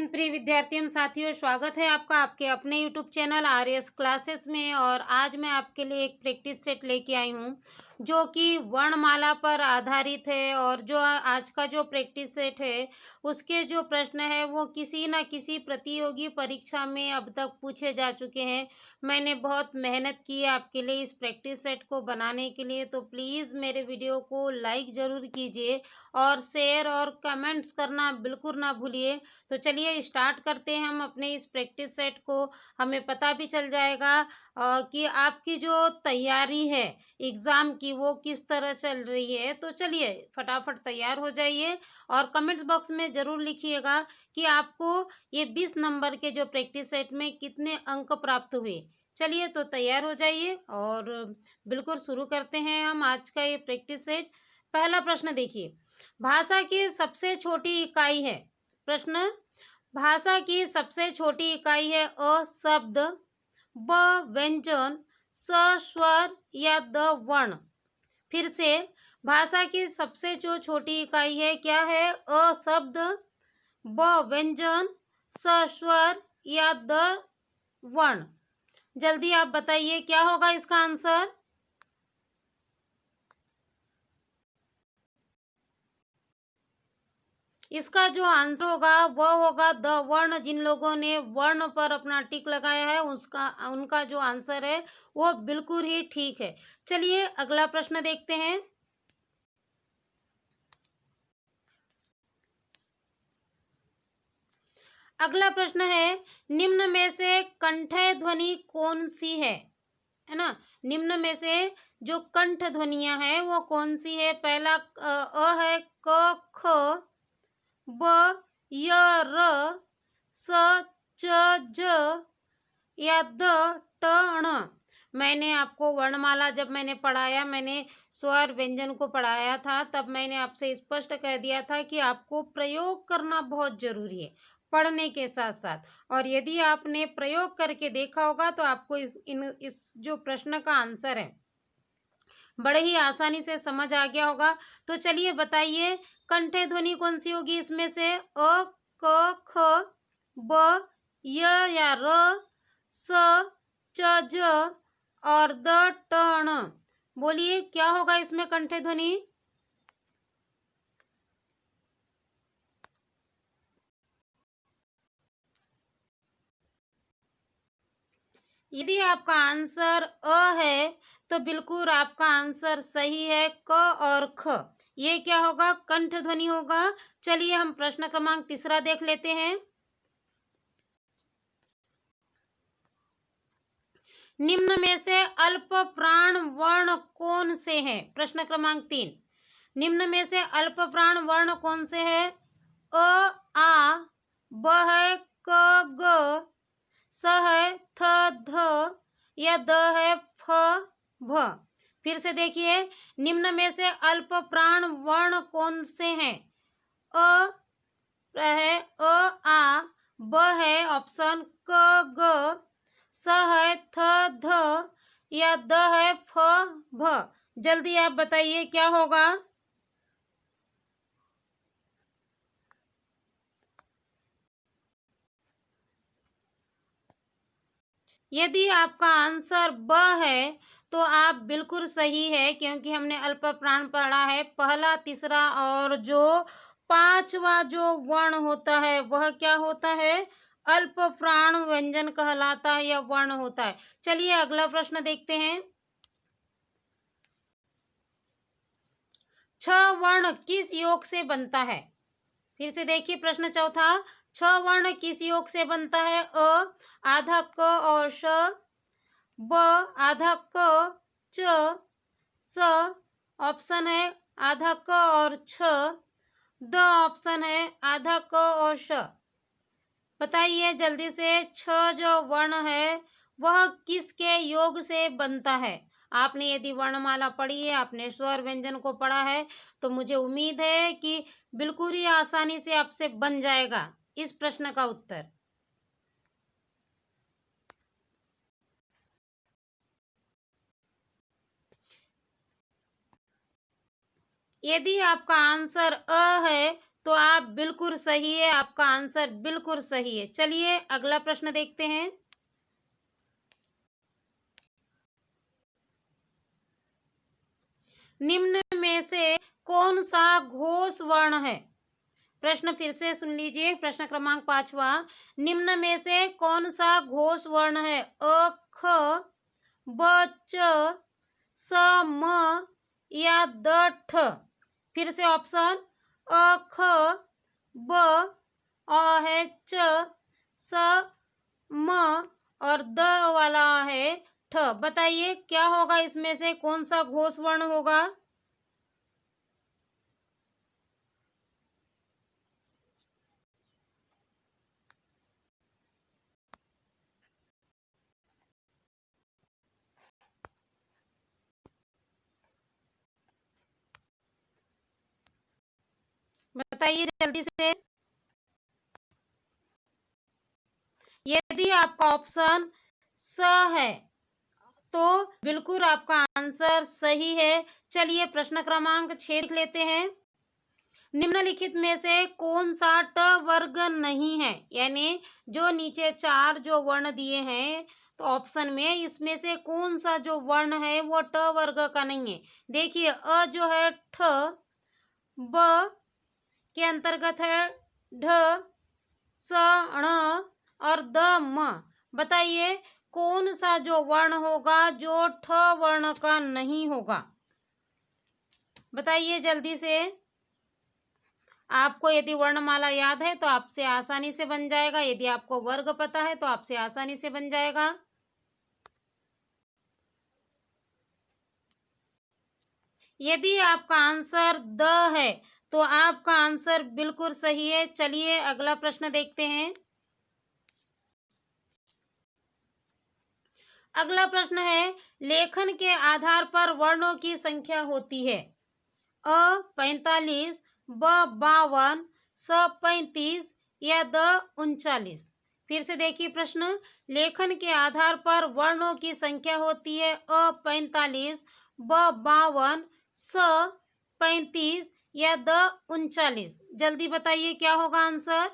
हिंद प्रिय विद्यार्थियों साथियों, स्वागत है आपका आपके अपने यूट्यूब चैनल आरएस क्लासेस में। और आज मैं आपके लिए एक प्रैक्टिस सेट लेके आई हूँ जो कि वर्णमाला पर आधारित है। और जो आज का जो प्रैक्टिस सेट है उसके जो प्रश्न है वो किसी न किसी प्रतियोगी परीक्षा में अब तक पूछे जा चुके हैं। मैंने बहुत मेहनत की है आपके लिए इस प्रैक्टिस सेट को बनाने के लिए, तो प्लीज़ मेरे वीडियो को लाइक ज़रूर कीजिए और शेयर और कमेंट्स करना बिल्कुल ना भूलिए। तो चलिए स्टार्ट करते हैं हम अपने इस प्रैक्टिस सेट को। हमें पता भी चल जाएगा कि आपकी जो तैयारी है एग्ज़ाम की वो किस तरह चल रही है। तो चलिए फटाफट तैयार हो जाइए और कमेंट्स बॉक्स में ज़रूर लिखिएगा कि आपको ये 20 नंबर के जो प्रैक्टिस सेट में कितने अंक प्राप्त हुए। चलिए तो तैयार हो जाइए और बिल्कुल शुरू करते हैं हम आज का ये प्रैक्टिस सेट। पहला प्रश्न देखिए, भाषा की सबसे छोटी इकाई है। प्रश्न, भाषा की सबसे छोटी इकाई है अ शब्द, ब व्यंजन, स स्वर या द वर्ण। फिर से, भाषा की सबसे जो छोटी इकाई है क्या है? अ शब्द, ब व्यंजन, स स्वर या द वर्ण। जल्दी आप बताइए क्या होगा इसका आंसर। इसका जो आंसर होगा वह होगा द वर्ण। जिन लोगों ने वर्ण पर अपना टिक लगाया है उनका जो आंसर है वो बिल्कुल ही ठीक है। चलिए अगला प्रश्न देखते हैं। अगला प्रश्न है, निम्न में से कंठय ध्वनि कौन सी है ना? निम्न में से जो कंठ ध्वनियां हैं वो कौन सी है? पहला अ है, क ख, ब य र, स च ज या द ट ण। मैंने आपको वर्णमाला जब मैंने पढ़ाया, मैंने स्वर व्यंजन को पढ़ाया था, तब मैंने आपसे स्पष्ट कह दिया था कि आपको प्रयोग करना बहुत जरूरी है पढ़ने के साथ साथ। और यदि आपने प्रयोग करके देखा होगा तो आपको इस जो प्रश्न का आंसर है बड़े ही आसानी से समझ आ गया होगा। तो चलिए बताइए कंठे ध्वनि कौन सी होगी इसमें से? अ क ख, ब य या र, स च ज और द ट ण। बोलिए क्या होगा इसमें कंठे ध्वनि? यदि आपका आंसर अ है तो बिल्कुल आपका आंसर सही है। क और ख ये क्या होगा? कंठ ध्वनि होगा। चलिए हम प्रश्न क्रमांक तीसरा देख लेते हैं। निम्न में से अल्प प्राण वर्ण कौन से हैं? प्रश्न क्रमांक 3, निम्न में से अल्प प्राण वर्ण कौन से हैं? अ आ, ब है क ग, स है थ ध या द है फ भ। फिर से देखिए, निम्न में से अल्प प्राण वर्ण कौन से हैं? अ है अ आ, ब है ऑप्शन क ग, स है थ ध या द है फ भ। जल्दी आप बताइए क्या होगा। यदि आपका आंसर ब है तो आप बिल्कुल सही है, क्योंकि हमने अल्प प्राण पढ़ा है। पहला, तीसरा और जो पांचवा जो वर्ण होता है वह क्या होता है? अल्प प्राण व्यंजन कहलाता है या वर्ण होता है। चलिए अगला प्रश्न देखते हैं। छ वर्ण किस योग से बनता है? फिर से देखिए प्रश्न चौथा, छ वर्ण किस योग से बनता है? अ आधा क और श, ब आधा क च, स ऑप्शन है आधा क और छ, द ऑप्शन है आधा क और श। बताइए जल्दी से, छ जो वर्ण है वह किसके योग से बनता है? आपने यदि वर्णमाला पढ़ी है, आपने स्वर व्यंजन को पढ़ा है, तो मुझे उम्मीद है कि बिल्कुल ही आसानी से आपसे बन जाएगा इस प्रश्न का उत्तर। यदि आपका आंसर अ है तो आप बिल्कुल सही है, आपका आंसर बिल्कुल सही है। चलिए अगला प्रश्न देखते हैं। निम्न में से कौन सा घोष वर्ण है? प्रश्न फिर से सुन लीजिए, प्रश्न क्रमांक 5वां। निम्न में से कौन सा घोष वर्ण है? अ, ख, ब, च, स, म या द, ठ? फिर से ऑप्शन। अ, ख, ब, अ है च, स, म और द वाला है ठ। बताइए क्या होगा, इसमें से कौन सा घोष वर्ण होगा? बताइए जल्दी से। यदि आपका ऑप्शन स है तो बिल्कुल आपका आंसर सही है। चलिए प्रश्न क्रमांक 6 लिख लेते हैं। निम्नलिखित में से कौन सा ट वर्ग नहीं है? यानी जो नीचे 4 जो वर्ण दिए हैं तो ऑप्शन में इसमें से कौन सा जो वर्ण है वो ट वर्ग का नहीं है? देखिए अ जो है ठ, ब के अंतर्गत है ढ, स, ण और द, म। बताइए कौन सा जो वर्ण होगा जो ठ वर्ण का नहीं होगा? बताइए जल्दी से। आपको यदि वर्णमाला याद है तो आपसे आसानी से बन जाएगा, यदि आपको वर्ग पता है तो आपसे आसानी से बन जाएगा। यदि आपका आंसर द है तो आपका आंसर बिल्कुल सही है। चलिए अगला प्रश्न देखते हैं। अगला प्रश्न है, लेखन के आधार पर वर्णों की संख्या होती है। अ 45, ब 52, स 35 या द 39? फिर से देखिए प्रश्न। लेखन के आधार पर वर्णों की संख्या होती है अ 45, ब 52, स 35 या द 39? जल्दी बताइए क्या होगा आंसर?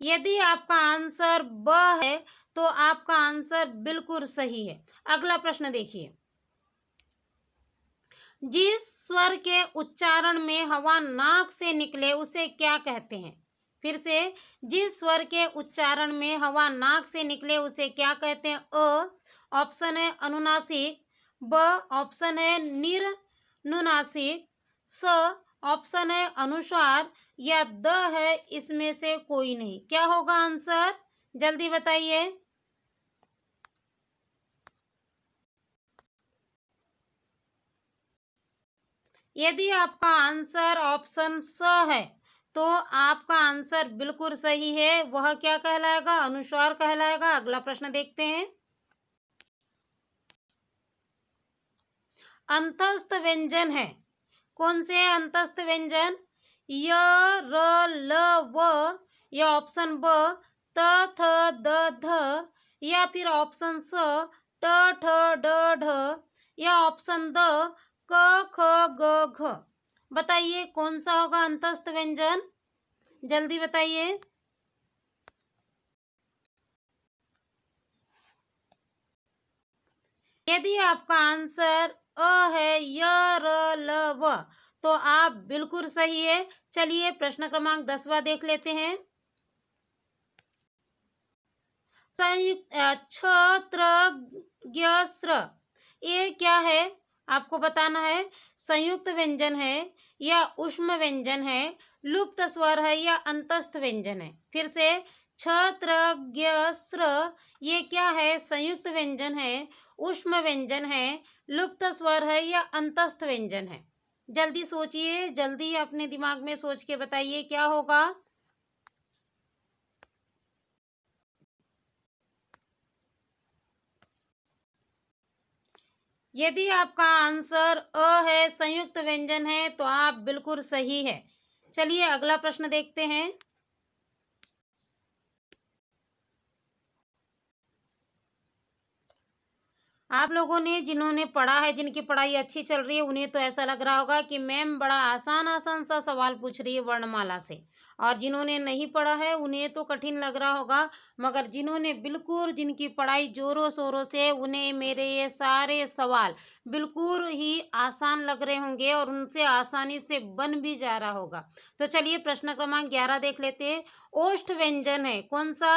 यदि आपका आंसर ब है तो आपका आंसर बिल्कुल सही है। अगला प्रश्न देखिए। जिस स्वर के उच्चारण में हवा नाक से निकले उसे क्या कहते हैं? फिर से। जिस स्वर के उच्चारण में हवा नाक से निकले उसे क्या कहते हैं? अ ऑप्शन है अनुनासिक, ब ऑप्शन है निर्नुनासिक, स ऑप्शन है अनुस्वार या द है इसमें से कोई नहीं। क्या होगा आंसर? जल्दी बताइए। यदि आपका आंसर ऑप्शन स है तो आपका आंसर बिल्कुल सही है। वह क्या कहलाएगा? अनुस्वार कहलाएगा। अगला प्रश्न देखते हैं। अंतस्थ व्यंजन है। कौन से अंतस्थ व्यंजन? य, र, ल, व या ऑप्शन ब त, थ, द, ध या फिर ऑप्शन स ट, ठ, ड, ढ या ऑप्शन द क, ख, ग, घ? बताइए कौन सा होगा अंतस्थ व्यंजन? जल्दी बताइए। यदि आपका आंसर अ है य, र, ल, व तो आप बिल्कुल सही है। चलिए प्रश्न क्रमांक 10वां देख लेते हैं। संयुक्त छ, त्र, ज्ञ, स्र ये क्या है? आपको बताना है। संयुक्त व्यंजन है या ऊष्म व्यंजन है, लुप्त स्वर है या अंतस्थ व्यंजन है? फिर से। छ, त्र, ज्ञ, स्र ये क्या है? संयुक्त व्यंजन है, ऊष्म व्यंजन है, लुप्त स्वर है या अंतस्थ व्यंजन है? जल्दी सोचिए, जल्दी अपने दिमाग में सोच के बताइए क्या होगा? यदि आपका आंसर अ है, संयुक्त व्यंजन है, तो आप बिल्कुल सही है। चलिए अगला प्रश्न देखते हैं। आप लोगों ने जिन्होंने पढ़ा है, जिनकी पढ़ाई अच्छी चल रही है, उन्हें तो ऐसा लग रहा होगा कि मैम बड़ा आसान आसान सा सवाल पूछ रही है वर्णमाला से, और जिन्होंने नहीं पढ़ा है उन्हें तो कठिन लग रहा होगा। मगर जिन्होंने बिल्कुल, जिनकी पढ़ाई जोरों शोरों से, उन्हें मेरे ये सारे सवाल बिल्कुल ही आसान लग रहे होंगे और उनसे आसानी से बन भी जा रहा होगा। तो चलिए प्रश्न क्रमांक 11 देख लेते हैं। ओष्ठ व्यंजन है कौन सा?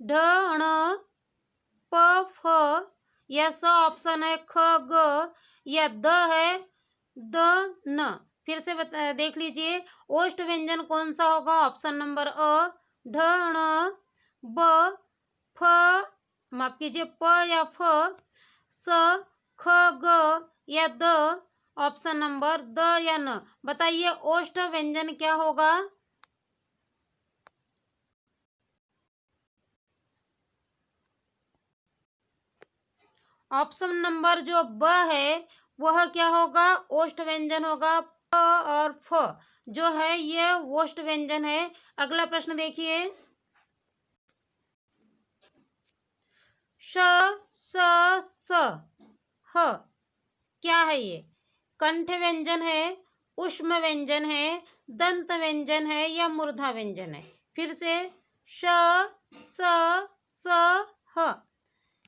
ढ, ण, प, फ या स ऑप्शन है, ख, ग या द है, द, न। फिर से देख लीजिए, ओष्ठ व्यंजन कौन सा होगा? ऑप्शन नंबर अ, ढ, ण, ब, फ, माफ कीजिए, प या फ, स, ख, ग या द, ऑप्शन नंबर द या न। बताइए ओष्ठ व्यंजन क्या होगा? ऑप्शन नंबर जो ब है वह क्या होगा? ओष्ठ व्यंजन होगा। प और फ जो है ये ओष्ठ व्यंजन है। अगला प्रश्न देखिए, श, स, स, ह क्या है ये? कंठ व्यंजन है, ऊष्म व्यंजन है, दंत व्यंजन है या मूर्धा व्यंजन है? फिर से, श, स, स, ह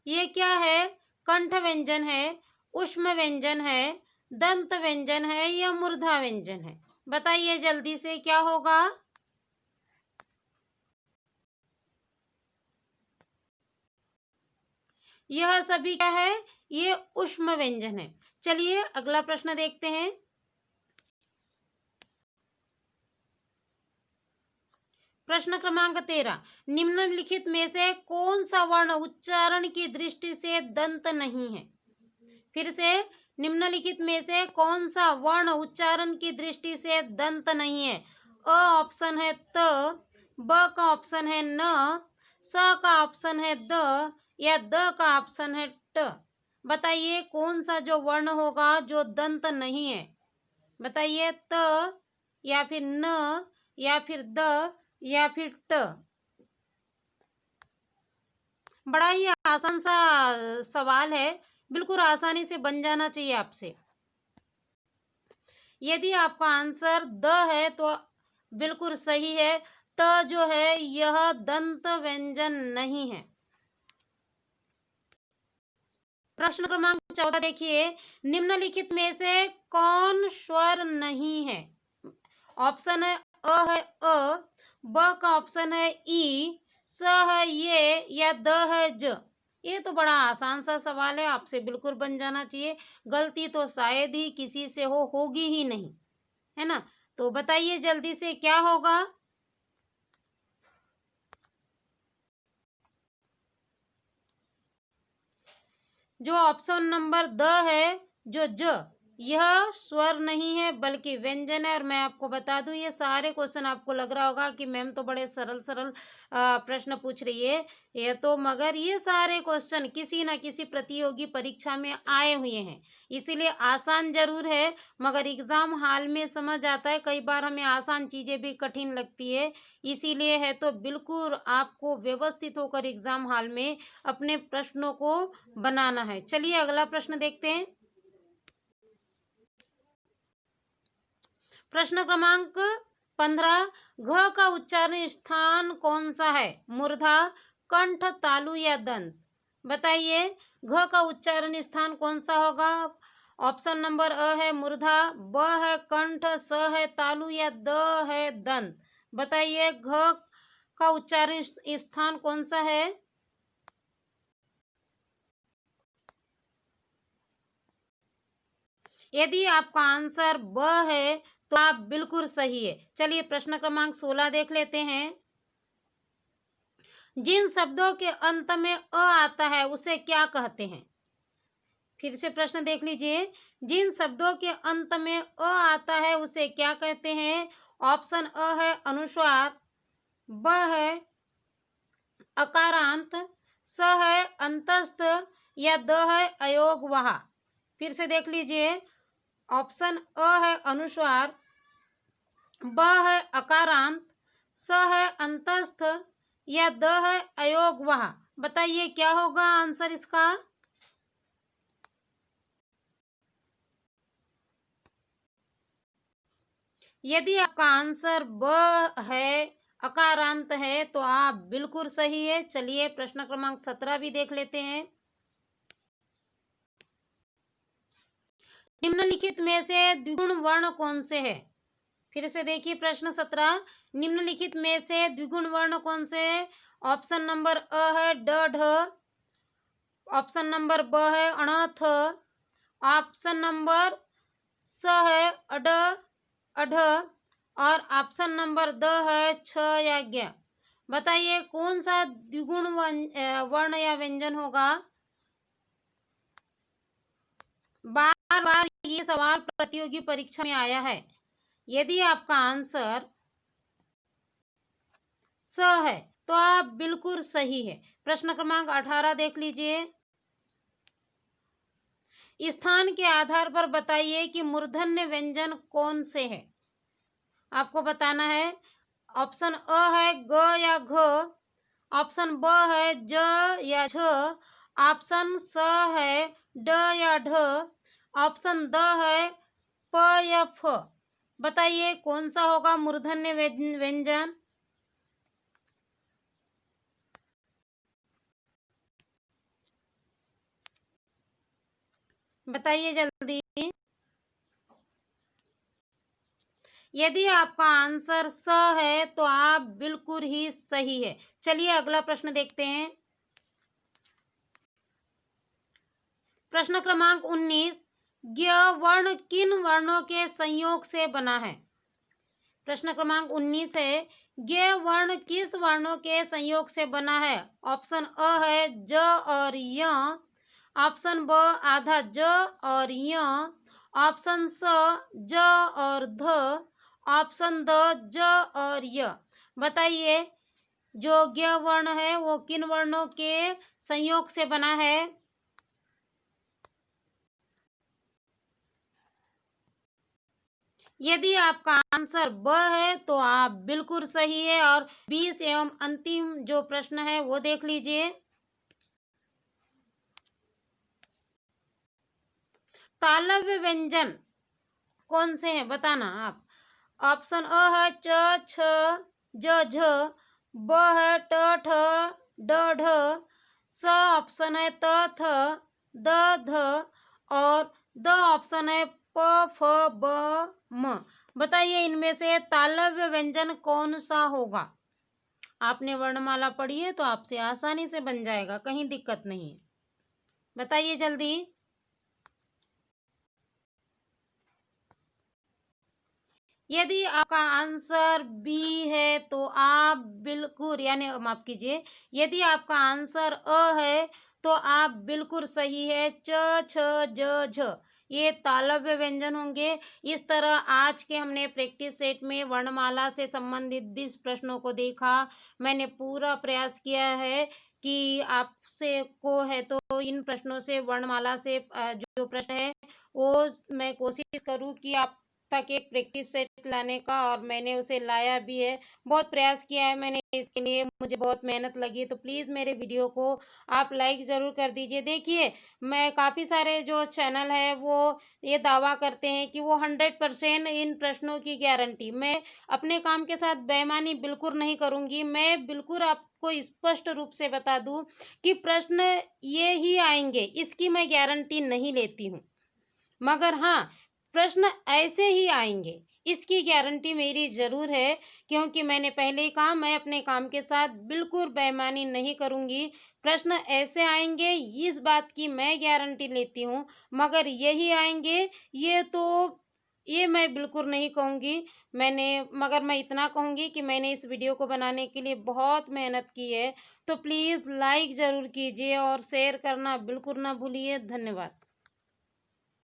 ये क्या है? कंठ व्यंजन है, ऊष्म व्यंजन है, दंत व्यंजन है या मूर्धा व्यंजन है? बताइए जल्दी से क्या होगा? यह सभी क्या है? ये ऊष्म व्यंजन है। चलिए अगला प्रश्न देखते हैं। प्रश्न क्रमांक 13, निम्नलिखित में से कौन सा वर्ण उच्चारण की दृष्टि से दंत नहीं है? फिर से, निम्नलिखित में से कौन सा वर्ण उच्चारण की दृष्टि से दंत नहीं है? अ ऑप्शन है त, ब का ऑप्शन है न, स का ऑप्शन है द या द का ऑप्शन है ट। बताइए कौन सा जो वर्ण होगा जो दंत नहीं है? बताइए, त या फिर न या फिर द या फिर ट। बड़ा ही आसान सा सवाल है, बिल्कुल आसानी से बन जाना चाहिए आपसे। यदि आपका आंसर द है तो बिल्कुल सही है। ट जो है यह दंत व्यंजन नहीं है। प्रश्न क्रमांक 14 देखिए, निम्नलिखित में से कौन स्वर नहीं है? ऑप्शन है, अ है अ, ब का ऑप्शन है ई, स है ये या द है ज। ये तो बड़ा आसान सा सवाल है, आपसे बिल्कुल बन जाना चाहिए। गलती तो शायद ही किसी से होगी ही नहीं, है ना? तो बताइए जल्दी से क्या होगा? जो ऑप्शन नंबर द है, जो ज, यह स्वर नहीं है बल्कि व्यंजन है। और मैं आपको बता दूं, ये सारे क्वेश्चन आपको लग रहा होगा कि मैम तो बड़े सरल सरल प्रश्न पूछ रही है ये तो, मगर ये सारे क्वेश्चन किसी ना किसी प्रतियोगी परीक्षा में आए हुए हैं, इसीलिए आसान जरूर है मगर एग्जाम हाल में समझ आता है। कई बार हमें आसान चीजें भी कठिन लगती है, इसीलिए है तो बिल्कुल आपको व्यवस्थित होकर एग्जाम हाल में अपने प्रश्नों को बनाना है। चलिए अगला प्रश्न देखते हैं। प्रश्न क्रमांक 15, घ का उच्चारण स्थान कौन सा है? मूर्धा, कंठ, तालु या दंत? बताइए घ का उच्चारण स्थान कौन सा होगा? ऑप्शन नंबर अ है मूर्धा, ब है कंठ, स है तालु या द है दंत? बताइए घ का उच्चारण स्थान कौन सा है? यदि आपका आंसर ब है तो आप बिल्कुल सही है। चलिए प्रश्न क्रमांक 16 देख लेते हैं। जिन शब्दों के अंत में अ आता है उसे क्या कहते हैं? फिर से प्रश्न देख लीजिए, जिन शब्दों के अंत में अ आता है उसे क्या कहते हैं? ऑप्शन अ है अनुस्वार, ब है अकारांत, स है अंतस्थ या द है अयोगवाह? फिर से देख लीजिए, ऑप्शन अ है अनुस्वार, ब है अकारांत, स है अंतस्थ या द है अयोगवाह? बताइए क्या होगा आंसर इसका? यदि आपका आंसर ब है, अकारांत है, तो आप बिल्कुल सही है। चलिए प्रश्न क्रमांक 17 भी देख लेते हैं। निम्नलिखित में से द्विगुण वर्ण कौन से है? फिर से देखिए प्रश्न 17, निम्नलिखित में से द्विगुण वर्ण कौन से है? ऑप्शन नंबर अ है ड ढ, ऑप्शन नंबर ब है अण थ, ऑप्शन नंबर स है अड अढ, और ऑप्शन नंबर द है छ या ज्ञ। बताइए कौन सा द्विगुण वर्ण या व्यंजन होगा? बार बार ये सवाल प्रतियोगी परीक्षा में आया है। यदि आपका आंसर स है तो आप बिल्कुल सही है। प्रश्न क्रमांक 18 देख लीजिए। स्थान के आधार पर बताइए कि मूर्धन्य व्यंजन कौन से है। आपको बताना है। ऑप्शन अ है ग या घ, ऑप्शन ब है ज या झ, ऑप्शन स है ड या ढ, ऑप्शन द है प या फ। बताइए कौन सा होगा मूर्धन्य व्यंजन? बताइए जल्दी। यदि आपका आंसर स है तो आप बिल्कुल ही सही है। चलिए अगला प्रश्न देखते हैं। प्रश्न क्रमांक 19, ज्ञ वर्ण किन वर्णों के संयोग से बना है? प्रश्न क्रमांक 19 है, ज्ञ वर्ण किस वर्णों के संयोग से बना है? ऑप्शन अ है ज और य, ऑप्शन ब आधा ज और य, ऑप्शन स ज और ध, ऑप्शन द ज और य। बताइए जो ज्ञ वर्ण है वो किन वर्णों के संयोग से बना है? यदि आपका आंसर ब है तो आप बिल्कुल सही है। और 20 एवं अंतिम जो प्रश्न है वो देख लीजिए। तालव्य व्यंजन कौन से हैं बताना आप। ऑप्शन अ है च छ ज झ, ब है ट ठ ड ढ, स ऑप्शन है त थ द ध, और द ऑप्शन है प फ ब म। बताइए इनमें से तालव्य व्यंजन कौन सा होगा? आपने वर्णमाला पढ़ी है तो आपसे आसानी से बन जाएगा, कहीं दिक्कत नहीं है। बताइए जल्दी। यदि आपका आंसर बी है तो आप बिल्कुल, यानी माफ कीजिए, यदि आपका आंसर अ है तो आप बिल्कुल सही है। च छ ज झ ये तालव्य व्यंजन होंगे। इस तरह आज के हमने प्रैक्टिस सेट में वर्णमाला से संबंधित 20 प्रश्नों को देखा। मैंने पूरा प्रयास किया है कि आपसे को है तो इन प्रश्नों से, वर्णमाला से जो प्रश्न है वो मैं कोशिश करूँ कि आप तक एक प्रैक्टिस सेट लाने का, और मैंने उसे लाया भी है। बहुत प्रयास किया है मैंने इसके लिए, मुझे बहुत मेहनत लगी। तो प्लीज़ मेरे वीडियो को आप लाइक ज़रूर कर दीजिए। देखिए मैं, काफ़ी सारे जो चैनल है वो ये दावा करते हैं कि वो 100% इन प्रश्नों की गारंटी। मैं अपने काम के साथ बेईमानी बिल्कुल नहीं करूँगी। मैं बिल्कुल आपको स्पष्ट रूप से बता दूँ कि प्रश्न ये ही आएंगे, इसकी मैं गारंटी नहीं लेती हूँ। मगर हाँ, प्रश्न ऐसे ही आएंगे, इसकी गारंटी मेरी ज़रूर है। क्योंकि मैंने पहले ही कहा, मैं अपने काम के साथ बिल्कुल बेईमानी नहीं करूँगी। प्रश्न ऐसे आएंगे, इस बात की मैं गारंटी लेती हूँ। मगर यही आएंगे ये मैं बिल्कुल नहीं कहूँगी। मगर मैं इतना कहूँगी कि मैंने इस वीडियो को बनाने के लिए बहुत मेहनत की है। तो प्लीज़ लाइक ज़रूर कीजिए और शेयर करना बिल्कुल ना भूलिए। धन्यवाद।